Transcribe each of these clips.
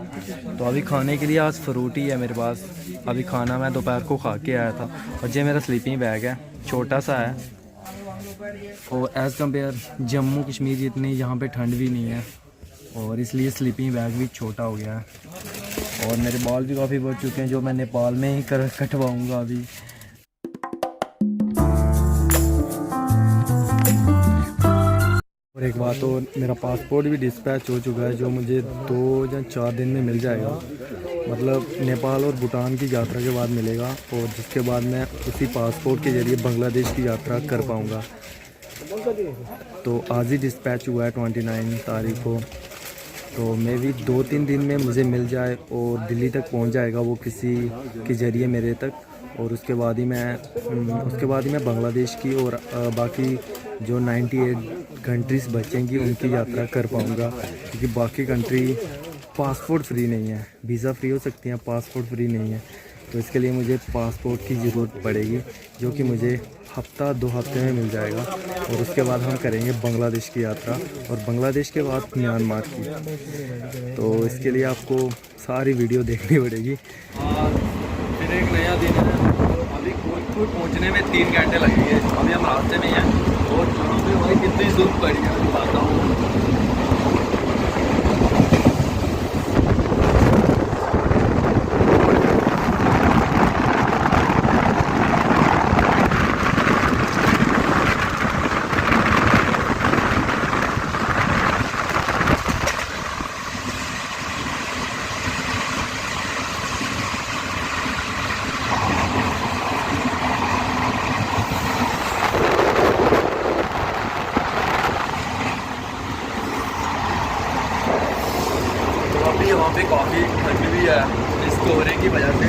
तो अभी खाने के लिए आज फ्रूटी है मेरे पास। अभी खाना मैं दोपहर को खा के आया था। और ये मेरा स्लीपिंग बैग है, छोटा सा है। और एज़ कम्पेयर जम्मू कश्मीर जितनी यहाँ पे ठंड भी नहीं है, और इसलिए स्लीपिंग बैग भी छोटा हो गया है। और मेरे बाल भी काफ़ी बढ़ चुके हैं, जो मैं नेपाल में ही कटवाऊँगा अभी। और एक बात, तो मेरा पासपोर्ट भी डिस्पैच हो चुका है, जो मुझे 2 या 4 दिन में मिल जाएगा। मतलब नेपाल और भूटान की यात्रा के बाद मिलेगा, और जिसके बाद मैं उसी पासपोर्ट के ज़रिए बांग्लादेश की यात्रा कर पाऊँगा। तो आज ही डिस्पैच हुआ है 29 तारीख को। तो मैं भी 2-3 दिन में मुझे मिल जाए और दिल्ली तक पहुंच जाएगा वो किसी के ज़रिए मेरे तक। और उसके बाद ही मैं बांग्लादेश की और बाकी जो 98 कंट्रीज़ बचेंगी उनकी यात्रा कर पाऊंगा, क्योंकि बाकी कंट्री पासपोर्ट फ्री नहीं है। वीज़ा फ्री हो सकती हैं, पासपोर्ट फ्री नहीं है। तो इसके लिए मुझे पासपोर्ट की ज़रूरत पड़ेगी, जो कि मुझे हफ्ता 2 हफ्ते में मिल जाएगा। और उसके बाद हम करेंगे बांग्लादेश की यात्रा, और बांग्लादेश के बाद म्यांमार की। तो इसके लिए आपको सारी वीडियो देखनी पड़ेगी। फिर एक नया दिन है। अभी कोटपुर पहुंचने में 3 घंटे लगेंगे। अभी हम रास्ते में हैं, और यहाँ पे भाई कितनी धूप पड़ी है मैं बताता हूँ। यहाँ पे काफ़ी ठंड भी है, इस कोहरे की वजह से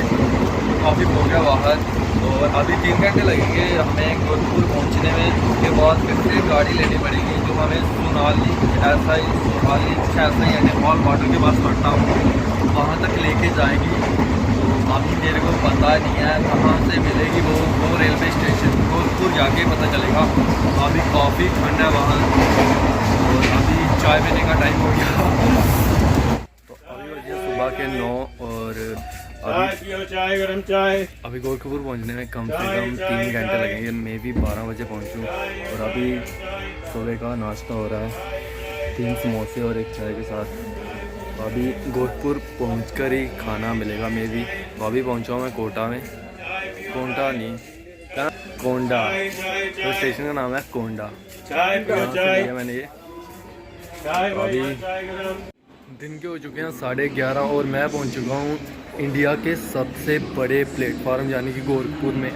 काफ़ी हो गया बाहर। और अभी 3 घंटे लगेंगे हमें गोरखपुर पहुँचने में। उसके बाद फिर से गाड़ी लेनी पड़ेगी, जो हमें सोनाली ऐसा ही नेपाल बॉर्डर के पास पड़ता हूँ, वहाँ तक लेके जाएगी। तो अभी मेरे को पता नहीं है कहाँ से मिलेगी वो रेलवे स्टेशन। गोरखपुर जाके पता चलेगा। अभी काफ़ी ठंड है वहाँ, और अभी चाय पीने का टाइम हो गया। सुबह के 9 और चाय गरम चाय। अभी गोरखपुर पहुंचने में कम से कम 3 घंटे लगेंगे। मैं भी 12 बजे पहुंचूँ। और अभी सुबह का नाश्ता हो रहा है, 3 समोसे और 1 चाय के साथ। तो अभी गोरखपुर पहुंचकर ही खाना मिलेगा। मैं भी अभी पहुंचा हूँ मैं कोटा में। कोंटा नहीं, कोंडा। तो स्टेशन का नाम है कोंडा। मैंने ये अभी दिन के हो चुके हैं 11:30, और मैं पहुंच चुका हूं इंडिया के सबसे बड़े प्लेटफार्म यानी कि गोरखपुर में।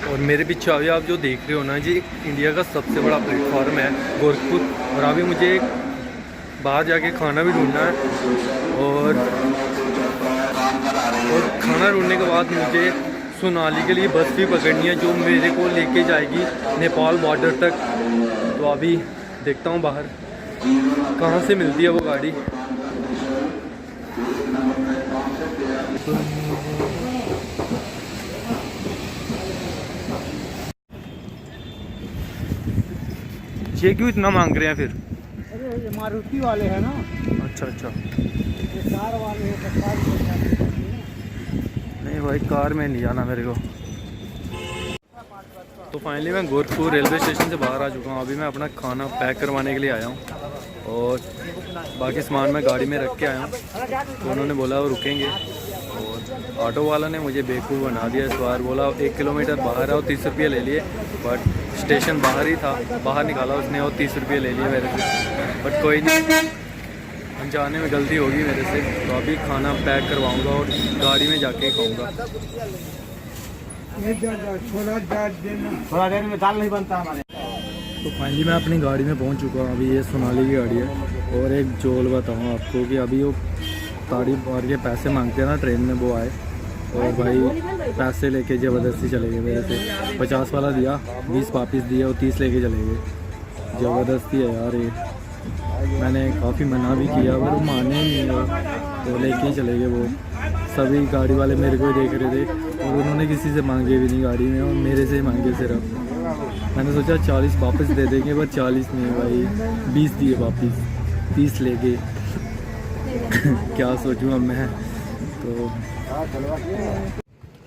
और मेरे पीछे अभी आप जो देख रहे हो ना जी, इंडिया का सबसे बड़ा प्लेटफार्म है गोरखपुर। और अभी मुझे बाहर जाके खाना भी ढूंढना है, और खाना ढूंढने के बाद मुझे सोनाली के लिए बस भी पकड़नी है, जो मेरे को लेके जाएगी नेपाल बॉर्डर तक। तो अभी देखता हूँ बाहर कहाँ से मिलती है वो गाड़ी। ये क्यों इतना मांग रहे हैं फिर? अरे ये मारुति वाले हैं ना। अच्छा, ये कार वाले हैं। नहीं भाई, कार में नहीं जाना मेरे को। तो फाइनली मैं गोरखपुर रेलवे स्टेशन से बाहर आ चुका हूँ। अभी मैं अपना खाना पैक करवाने के लिए आया हूँ, और बाकी सामान मैं गाड़ी में रख के आया हूँ। तो उन्होंने बोला वो रुकेंगे, और ऑटो वाला ने मुझे बेवकूफ़ बना दिया इस बार। बोला 1 किलोमीटर बाहर है और 30 रुपये ले लिए, बट स्टेशन बाहर ही था। बाहर निकाला उसने और 30 रुपये ले लिए मेरे से। बट कोई नहीं, जाने में गलती होगी मेरे से। तो अभी खाना पैक करवाऊंगा और गाड़ी में जाके खाऊंगा। थोड़ा देर में दाल नहीं बनता हमारे। तो फाइनली मैं अपनी गाड़ी में पहुंच चुका हूँ। अभी ये सोनाली की गाड़ी है। और एक जोल बताऊँ आपको कि अभी वो गाड़ी मार के पैसे मांगते हैं ना ट्रेन में, वो आए और भाई पैसे लेके ज़बरदस्ती चले गए मेरे से। 50 वाला दिया, 20 वापस दिए और 30 लेके चले गए। ज़बरदस्ती है यार ये। मैंने काफ़ी मना भी किया पर वो माने नहीं हो, तो लेके चले गए वो। सभी गाड़ी वाले मेरे को देख रहे थे और उन्होंने किसी से मांगे भी नहीं गाड़ी में, और मेरे से ही मांगे सिर्फ। मैंने सोचा 40 वापस दे देंगे, पर 40 नहीं भाई, 20 दिए वापस, 30 लेके। क्या सोचूँ अब मैं।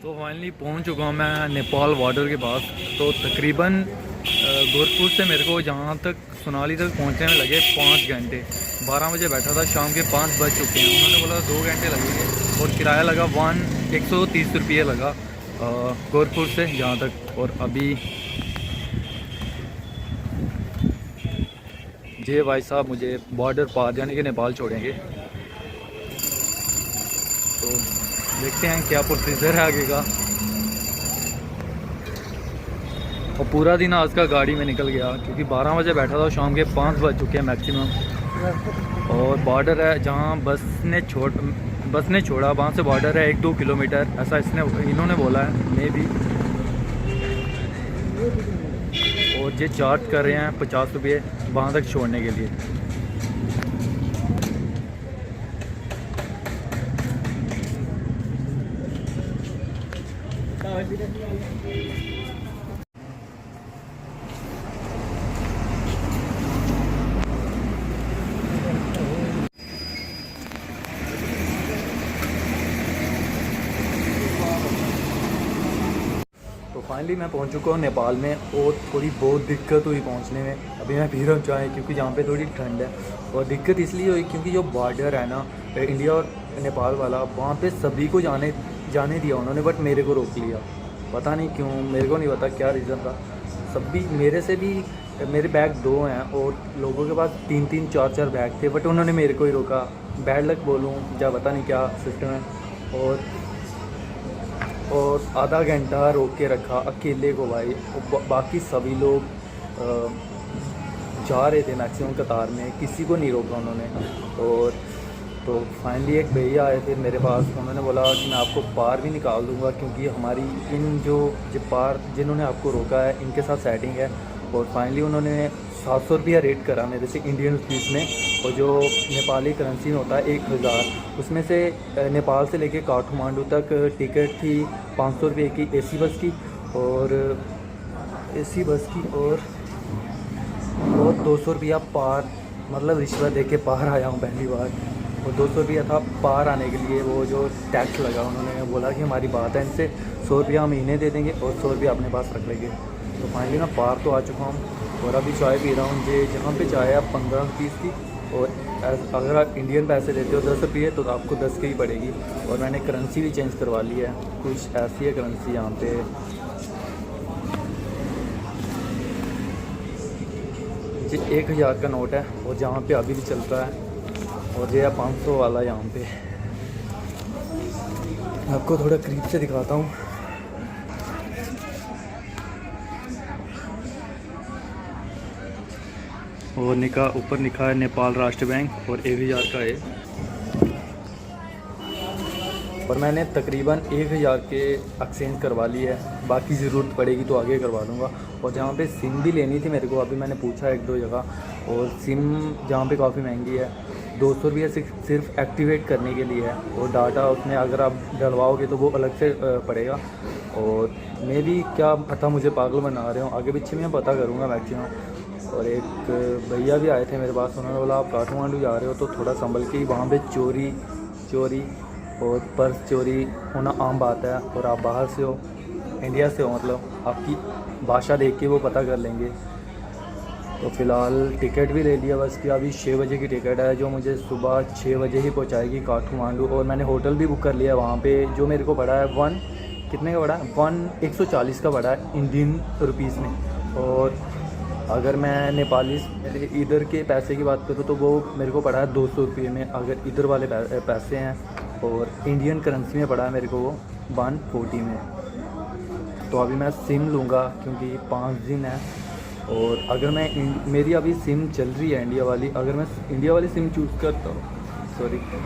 तो फाइनली पहुंच चुका हूँ मैं नेपाल बॉर्डर के पास। तो तकरीबन गोरखपुर से मेरे को जहाँ तक सोनाली तक पहुँचने में लगे 5 घंटे। 12 बजे बैठा था, शाम के 5 बज चुके हैं। उन्होंने बोला 2 घंटे लगेंगे और किराया लगा 130 रुपये लगा गोरखपुर से यहाँ तक। और अभी ये भाई साहब मुझे बॉर्डर पार जाने के नेपाल छोड़ेंगे। तो देखते हैं क्या प्रोसीजर है आगे का। और पूरा दिन आज का गाड़ी में निकल गया, क्योंकि 12 बजे बैठा था, शाम के 5 बज चुके हैं मैक्सिमम। और बॉर्डर है जहाँ बस ने छोड़ा, वहाँ से बॉर्डर है 1-2 किलोमीटर, ऐसा इन्होंने बोला है मे भी। और ये चार्ज कर रहे हैं 50 रुपये वहाँ तक छोड़ने के लिए। तो फाइनली मैं पहुंच चुका हूँ नेपाल में, और थोड़ी बहुत दिक्कत हुई पहुंचने में। अभी मैं पी रहा हूँ चाय, क्योंकि यहाँ पे थोड़ी ठंड है। और दिक्कत इसलिए हुई क्योंकि जो बॉर्डर है ना इंडिया और नेपाल वाला, वहाँ पे सभी को जाने दिया उन्होंने, बट मेरे को रोक लिया। पता नहीं क्यों, मेरे को नहीं पता क्या रीज़न था। सभी मेरे से भी, मेरे बैग 2 हैं और लोगों के पास 3-3, 4-4 बैग थे, बट उन्होंने मेरे को ही रोका। बैड लक बोलूँ या पता नहीं क्या सिस्टम है। और आधा घंटा रोक के रखा अकेले को भाई। बाकी सभी लोग जा रहे थे मैक्सिमम कतार में, किसी को नहीं रोका उन्होंने। और तो फाइनली एक भैया आए थे मेरे पास, उन्होंने बोला कि मैं आपको पार भी निकाल दूंगा, क्योंकि हमारी जो पार जिन्होंने आपको रोका है इनके साथ सेटिंग है। और फाइनली उन्होंने 700 रुपया रेट करा मेरे से इंडियन रुपीस में, और जो नेपाली करेंसी में होता है 1000। उसमें से नेपाल से लेके काठमांडू तक टिकट थी 500 रुपये की एसी बस की, और 200 रुपया पार, मतलब रिश्वत दे के पार आया हूँ पहली बार। और 200 रुपया था पार आने के लिए, वो जो टैक्स लगा। उन्होंने बोला कि हमारी बात है इनसे, 100 रुपया महीने दे देंगे और 100 रुपया अपने पास रख लेंगे। तो फाइनली मैं पार तो आ चुका हूँ, और अभी चाय पी रहा हूँ। ये जहाँ पे चाय है 15 रुपीज़ की, और अगर आप इंडियन पैसे देते हो 10 रुपये तो आपको 10 की ही पड़ेगी। और मैंने करेंसी भी चेंज करवा ली है, कुछ ऐसी है करेंसी यहाँ पे। ये 1000 का नोट है, और जहाँ पे अभी भी चलता है। और ये 500 वाला यहाँ पे। आपको थोड़ा करीब से दिखाता हूँ। और ऊपर लिखा है नेपाल राष्ट्र बैंक, और 1000 का है। और मैंने तकरीबन 1000 के एक्सचेंज करवा ली है, बाकी ज़रूरत पड़ेगी तो आगे करवा लूँगा। और जहाँ पे सिम भी लेनी थी मेरे को, अभी मैंने पूछा 1-2 जगह, और सिम जहाँ पे काफ़ी महंगी है, 200 रुपये सिर्फ एक्टिवेट करने के लिए है। और डाटा उसमें अगर आप डलवाओगे तो वो अलग से पड़ेगा। और मैं भी क्या पता, मुझे पागल बना रहे हो, आगे पीछे मैं पता करूँगा मैक्सिमम। और एक भैया भी आए थे मेरे पास, उन्होंने बोला आप काठमांडू जा रहे हो तो थोड़ा संभल के, वहाँ पे चोरी और पर्स चोरी होना आम बात है। और आप बाहर से हो, इंडिया से हो, मतलब आपकी भाषा देख के वो पता कर लेंगे। तो फ़िलहाल टिकट भी ले लिया बस की। अभी 6 बजे की टिकट है, जो मुझे सुबह 6 बजे ही पहुँचाएगी काठमांडू। और मैंने होटल भी बुक कर लिया वहाँ पे, जो मेरे को पड़ा है कितने का पड़ा है, 140 का पड़ा है इंडियन रुपीज़ में। और अगर मैं नेपाली इधर के पैसे की बात करूँ तो वो मेरे को पड़ा है 200 रुपये में, अगर इधर वाले पैसे हैं। और इंडियन करेंसी में पड़ा है मेरे को वो 140 में। तो अभी मैं सिम लूँगा, क्योंकि 5 दिन है। और अगर मैं मेरी अभी सिम चल रही है इंडिया वाली, अगर मैं इंडिया वाली सिम चूज़ करता हूँ,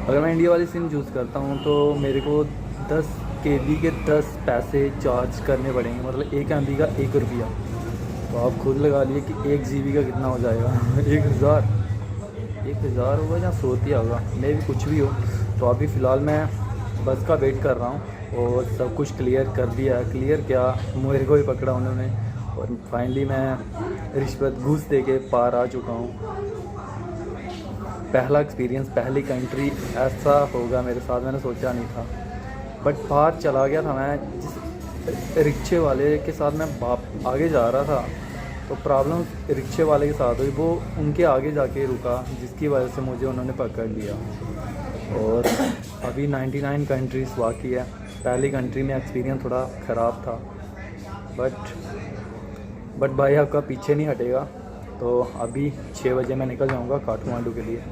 अगर मैं इंडिया वाली सिम चूज़ करता हूँ तो मेरे को 10 KB के 10 पैसे चार्ज करने पड़ेंगे, मतलब 1 MB का 1 रुपया। तो आप खुद लगा लिए कि 1 GB का कितना हो जाएगा। 1000 होगा या 100 रुपया होगा, मे भी कुछ भी हो। तो अभी फ़िलहाल मैं बस का वेट कर रहा हूँ, और सब कुछ क्लियर कर दिया है। क्लियर क्या, मेरे को ही पकड़ा उन्होंने। और फाइनली मैं रिश्वत घूस दे के पार आ चुका हूँ। पहला एक्सपीरियंस, पहली कंट्री, ऐसा होगा मेरे साथ मैंने सोचा नहीं था। बट बाहर चला गया था मैं। जिस रिक्शे वाले के साथ मैं आगे जा रहा था तो प्रॉब्लम रिक्शे वाले के साथ हुई, वो उनके आगे जाके रुका जिसकी वजह से मुझे उन्होंने पकड़ लिया। और अभी 99 कंट्रीज़ बाकी है। पहली कंट्री में एक्सपीरियंस थोड़ा ख़राब था, बट भाई आपका पीछे नहीं हटेगा। तो अभी 6 बजे मैं निकल जाऊंगा काठमांडू के लिए।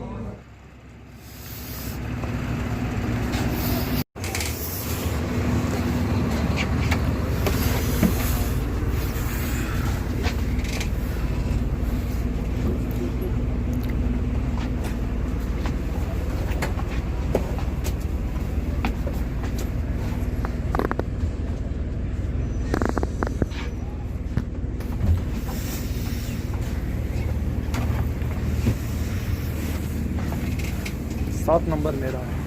सात नंबर मेरा है।